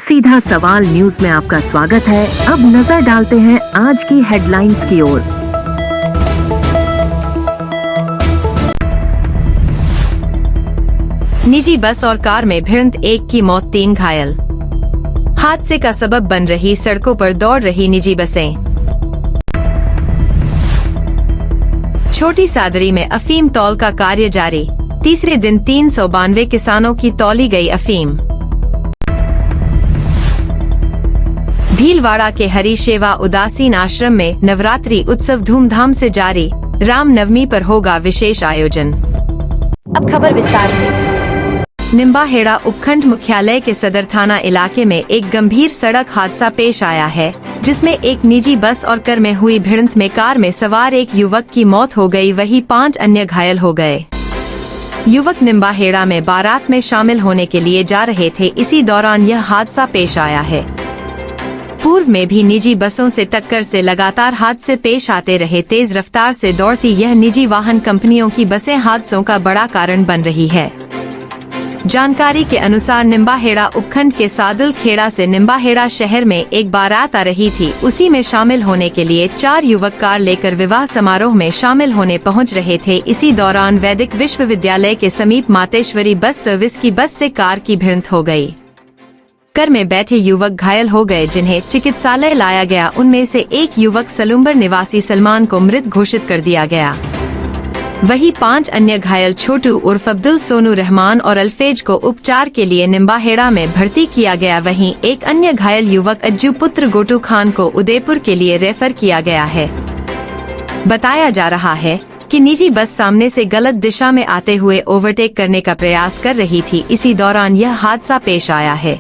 सीधा सवाल न्यूज में आपका स्वागत है। अब नजर डालते हैं आज की हेडलाइंस की ओर। निजी बस और कार में भिड़ंत, 1 की मौत, 3 घायल। हादसे का सबब बन रही सड़कों पर दौड़ रही निजी बसें। छोटी सादरी में अफीम तौल का कार्य जारी। तीसरे दिन 392 किसानों की तौली गई अफीम। भीलवाड़ा के हरि सेवा उदासीन आश्रम में नवरात्रि उत्सव धूमधाम से जारी। रामनवमी पर होगा विशेष आयोजन। अब खबर विस्तार से। निम्बाहेड़ा उपखंड मुख्यालय के सदर थाना इलाके में एक गंभीर सड़क हादसा पेश आया है, जिसमें एक निजी बस और कार में हुई भिड़ंत में कार में सवार एक युवक की मौत हो गई, वहीं 5 अन्य घायल हो गए। युवक निम्बाहेड़ा में बारात में शामिल होने के लिए जा रहे थे, इसी दौरान यह हादसा पेश आया है। पूर्व में भी निजी बसों से टक्कर से लगातार हादसे पेश आते रहे। तेज रफ्तार से दौड़ती यह निजी वाहन कंपनियों की बसें हादसों का बड़ा कारण बन रही है। जानकारी के अनुसार निम्बाहेड़ा उपखंड के सादुल खेड़ा से निम्बाहेड़ा शहर में एक बारात आ रही थी। उसी में शामिल होने के लिए 4 युवक कार लेकर विवाह समारोह में शामिल होने पहुंच रहे थे। इसी दौरान वैदिक विश्वविद्यालय के समीप मातेश्वरी बस सर्विस की बस से कार की भिड़ंत हो गई। कार में बैठे युवक घायल हो गए, जिन्हें चिकित्सालय लाया गया। उनमें से एक युवक सलूम्बर निवासी सलमान को मृत घोषित कर दिया गया। वहीं 5 अन्य घायल छोटू उर्फ अब्दुल, सोनू रहमान और अल्फेज को उपचार के लिए निम्बाहेड़ा में भर्ती किया गया। वहीं एक अन्य घायल युवक अज्जू पुत्र गोटू खान को उदयपुर के लिए रेफर किया गया है। बताया जा रहा है कि निजी बस सामने से गलत दिशा में आते हुए ओवरटेक करने का प्रयास कर रही थी। इसी दौरान यह हादसा पेश आया है।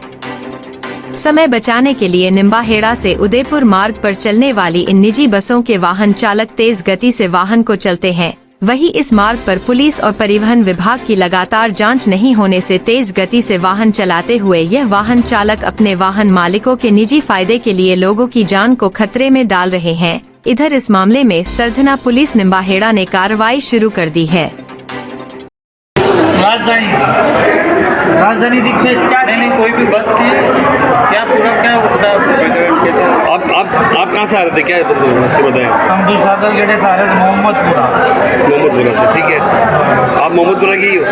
समय बचाने के लिए निम्बाहेड़ा से उदयपुर मार्ग पर चलने वाली इन निजी बसों के वाहन चालक तेज गति से वाहन को चलते हैं। वहीं इस मार्ग पर पुलिस और परिवहन विभाग की लगातार जांच नहीं होने से तेज गति से वाहन चलाते हुए यह वाहन चालक अपने वाहन मालिकों के निजी फायदे के लिए लोगों की जान को खतरे में डाल रहे हैं। इधर इस मामले में सरधना पुलिस निम्बाहेड़ा ने कार्रवाई शुरू कर दी है। राजधानी दीक्षित क्या नहीं कोई भी बस थी क्या पूरा क्या आप कहाँ से आ रहे थे, क्या बताएं? हम तो सादलगेड़े से आ रहे थे, मोहम्मदपुरा से। ठीक है, आप मोहम्मदपुरा की ही हो?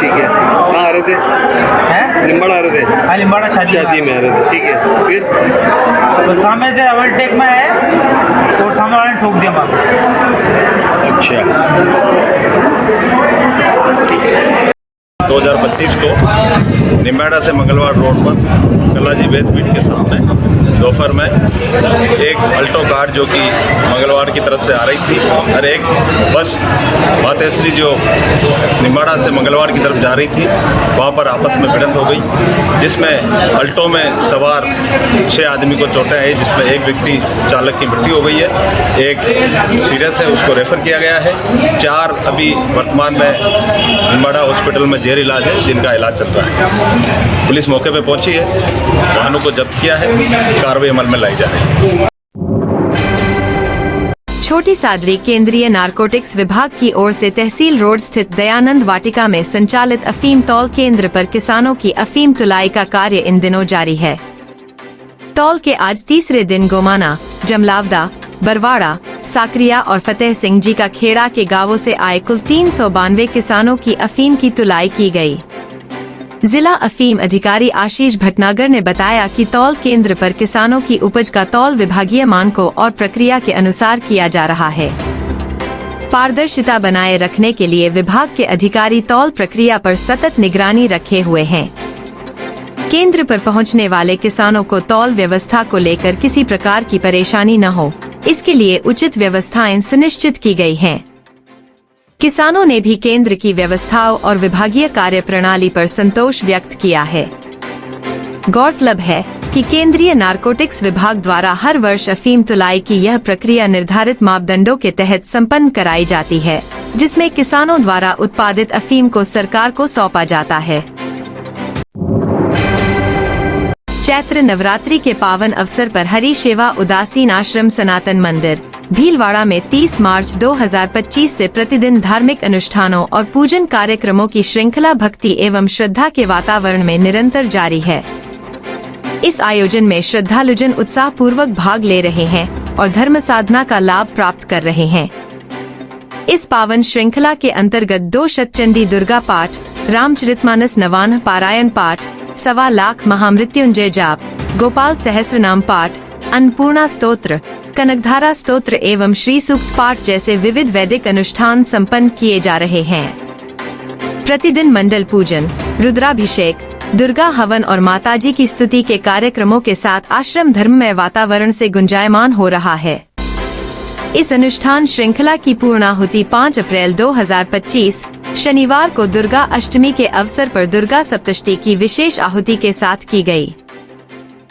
ठीक है, कहाँ आ रहे थे? निम्बाड़ा आ रहे थे? हाँ, निम्बाड़ा शादी में आ रहे थे। ठीक है, फिर तो सामने से ओवरटेक में है और सामने वाले ने ठोक दिया मार। अच्छा, 2025 को निम्बाड़ा से मंगलवार रोड पर कलाजी वेदपीठ के सामने दोपहर में एक अल्टो कार जो कि मंगलवार की तरफ से आ रही थी और एक बस मातेश्वरी जो निम्बाड़ा से मंगलवार की तरफ जा रही थी, वहाँ पर आपस में भिड़ंत हो गई, जिसमें अल्टो में सवार 6 आदमी को चोटें आई, जिसमें एक व्यक्ति चालक की मृत्यु हो गई है, एक सीरियस है, उसको रेफर किया गया है। 4 अभी वर्तमान में निम्बाड़ा हॉस्पिटल में जेर इलाज है, जिनका इलाज चल रहा है। पुलिस मौके पर पहुंची है, वाहनों को जब्त किया है, कार्रवाई अमल में लाई जा रही है। छोटी सादरी केंद्रीय नारकोटिक्स विभाग की ओर से तहसील रोड स्थित दयानंद वाटिका में संचालित अफीम तौल केंद्र पर किसानों की अफीम तुलाई का कार्य इन दिनों जारी है। तौल के आज तीसरे दिन गोमाना, जमलावदा, बरवाड़ा, साकरिया और फतेह सिंह जी का खेड़ा के गांवों से आए कुल 392 किसानों की अफीम की तुलाई की गई। जिला अफीम अधिकारी आशीष भटनागर ने बताया कि तौल केंद्र पर किसानों की उपज का तौल विभागीय मानकों और प्रक्रिया के अनुसार किया जा रहा है। पारदर्शिता बनाए रखने के लिए विभाग के अधिकारी तौल प्रक्रिया पर सतत निगरानी रखे हुए हैं। केंद्र पर पहुंचने वाले किसानों को तौल व्यवस्था को लेकर किसी प्रकार की परेशानी न हो, इसके लिए उचित व्यवस्थाएं सुनिश्चित की गई हैं। किसानों ने भी केंद्र की व्यवस्थाओं और विभागीय कार्य प्रणाली पर संतोष व्यक्त किया है। गौरतलब है कि केंद्रीय नारकोटिक्स विभाग द्वारा हर वर्ष अफीम तुलाई की यह प्रक्रिया निर्धारित मापदंडों के तहत संपन्न कराई जाती है, जिसमें किसानों द्वारा उत्पादित अफीम को सरकार को सौंपा जाता है। चैत्र नवरात्रि के पावन अवसर पर हरि सेवा उदासीन आश्रम सनातन मंदिर भीलवाड़ा में 30 मार्च 2025 से प्रतिदिन धार्मिक अनुष्ठानों और पूजन कार्यक्रमों की श्रृंखला भक्ति एवं श्रद्धा के वातावरण में निरंतर जारी है। इस आयोजन में श्रद्धालुजन उत्साह पूर्वक भाग ले रहे हैं और धर्म साधना का लाभ प्राप्त कर रहे हैं। इस पावन श्रृंखला के अंतर्गत 2 शतचंडी दुर्गा पाठ, रामचरितमानस नवान्न पारायण पाठ, 1.25 लाख महामृत्युंजय जाप, गोपाल सहस्रनाम पाठ, अन्नपूर्णा स्तोत्र, कनकधारा स्तोत्र एवं श्री सूक्त पाठ जैसे विविध वैदिक अनुष्ठान संपन्न किए जा रहे हैं। प्रतिदिन मंडल पूजन, रुद्राभिषेक, दुर्गा हवन और माताजी की स्तुति के कार्यक्रमों के साथ आश्रम धर्ममय वातावरण से गुंजायमान हो रहा है। इस अनुष्ठान श्रृंखला की पूर्णाहुति 5 अप्रैल 2025 शनिवार को दुर्गा अष्टमी के अवसर पर दुर्गा सप्तशती की विशेष आहुति के साथ की गई।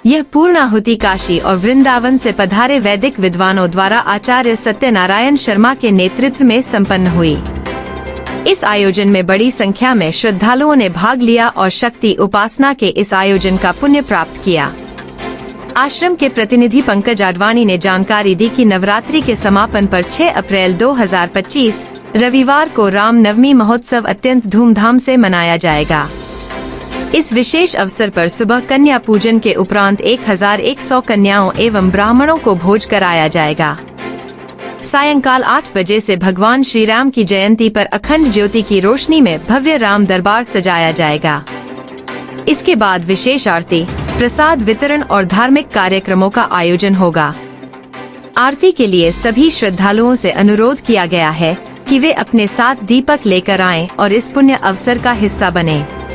यह पूर्णाहुति काशी और वृंदावन से पधारे वैदिक विद्वानों द्वारा आचार्य सत्यनारायण शर्मा के नेतृत्व में संपन्न हुई। इस आयोजन में बड़ी संख्या में श्रद्धालुओं ने भाग लिया और शक्ति उपासना के इस आयोजन का पुण्य प्राप्त किया। आश्रम के प्रतिनिधि पंकज आडवाणी ने जानकारी दी कि नवरात्रि के समापन पर 6 अप्रैल 2025 रविवार को राम नवमी महोत्सव अत्यंत धूमधाम से मनाया जाएगा। इस विशेष अवसर पर सुबह कन्या पूजन के उपरांत 1100 कन्याओं एवं ब्राह्मणों को भोज कराया जाएगा। सायंकाल 8 बजे से भगवान श्री राम की जयंती पर अखंड ज्योति की रोशनी में भव्य राम दरबार सजाया जाएगा। इसके बाद विशेष आरती, प्रसाद वितरण और धार्मिक कार्यक्रमों का आयोजन होगा। आरती के लिए सभी श्रद्धालुओं से अनुरोध किया गया है कि वे अपने साथ दीपक लेकर आएं और इस पुण्य अवसर का हिस्सा बनें।